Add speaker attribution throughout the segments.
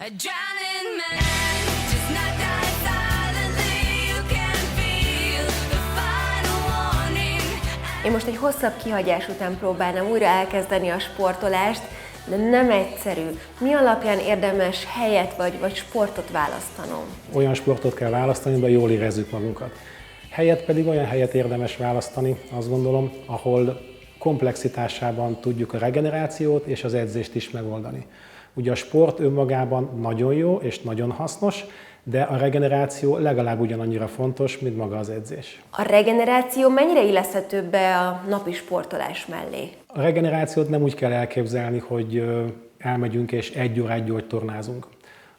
Speaker 1: drowning man does not die silently. You can feel the final warning.
Speaker 2: Én most egy hosszabb kihagyás után próbálnám újra elkezdeni a sportolást, de nem egyszerű. Mi alapján érdemes helyet vagy sportot választanom?
Speaker 3: Olyan sportot kell választani, amiben jól érezzük magunkat. Helyet pedig olyan helyet érdemes választani, azt gondolom, ahol komplexitásában tudjuk a regenerációt és az edzést is megoldani. Ugye a sport önmagában nagyon jó és nagyon hasznos, de a regeneráció legalább ugyanannyira fontos, mint maga az edzés.
Speaker 2: A regeneráció mennyire illeszthető be a napi sportolás mellé?
Speaker 3: A regenerációt nem úgy kell elképzelni, hogy elmegyünk és egy órát gyógytornázunk.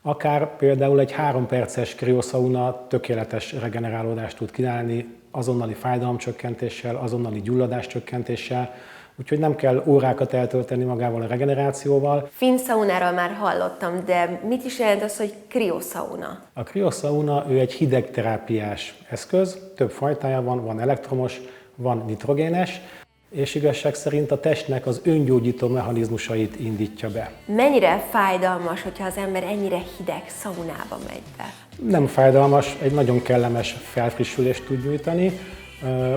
Speaker 3: Akár például egy 3 perces krioszauna tökéletes regenerálódást tud kínálni, azonnali fájdalomcsökkentéssel, azonnali gyulladáscsökkentéssel, úgyhogy nem kell órákat eltölteni magával a regenerációval.
Speaker 2: Finn szaunáról már hallottam, de mit is jelent az, hogy krioszauna?
Speaker 3: A krioszauna ő egy hidegterápiás eszköz, több fajtája van elektromos, van nitrogénes, és igazság szerint a testnek az öngyógyító mechanizmusait indítja be.
Speaker 2: Mennyire fájdalmas, hogyha az ember ennyire hideg szaunába megy be?
Speaker 3: Nem fájdalmas, egy nagyon kellemes felfrissülést tud nyújtani,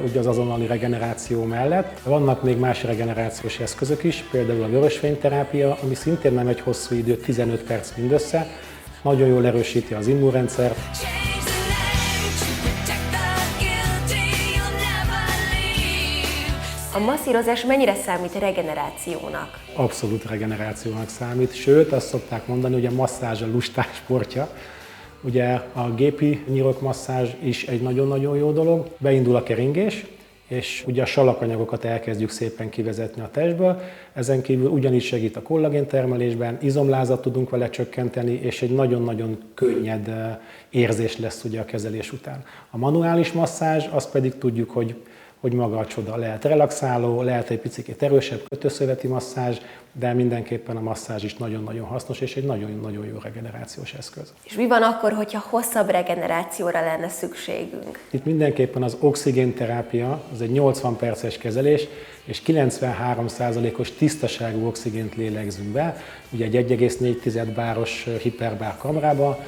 Speaker 3: ugye az azonnali regeneráció mellett. Vannak még más regenerációs eszközök is, például a vörösfényterápia, ami szintén nem egy hosszú idő, 15 perc mindössze, nagyon jól erősíti az immunrendszert.
Speaker 1: Change the name to protect the guilty. You'll never leave.
Speaker 2: A masszírozás mennyire számít regenerációnak?
Speaker 3: Abszolút regenerációnak számít, sőt azt szokták mondani, hogy a masszázs a lustás sportja. Ugye a gépi nyirokmasszázs is egy nagyon-nagyon jó dolog, beindul a keringés, és ugye a salakanyagokat elkezdjük szépen kivezetni a testből, ezen kívül ugyanígy segít a kollagén termelésben, izomlázat tudunk vele csökkenteni, és egy nagyon-nagyon könnyed érzés lesz ugye a kezelés után. A manuális masszázs, azt pedig tudjuk, hogy maga a csoda. Lehet relaxáló, lehet egy picit erősebb kötőszöveti masszázs, de mindenképpen a masszázs is nagyon-nagyon hasznos, és egy nagyon-nagyon jó regenerációs eszköz.
Speaker 2: És mi van akkor, hogyha hosszabb regenerációra lenne szükségünk?
Speaker 3: Itt mindenképpen az oxigénterápia, az egy 80 perces kezelés, és 93%-os tisztaságú oxigént lélegzünk be. Ugye egy 1,4 báros hiperbár kamrába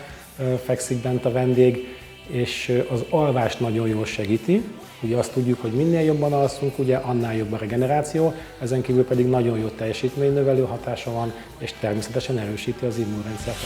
Speaker 3: fekszik bent a vendég, és az alvást nagyon jól segíti. Ugye azt tudjuk, hogy minél jobban alszunk, ugye annál jobb a regeneráció, ezen kívül pedig nagyon jó teljesítménynövelő hatása van, és természetesen erősíti az immunrendszert.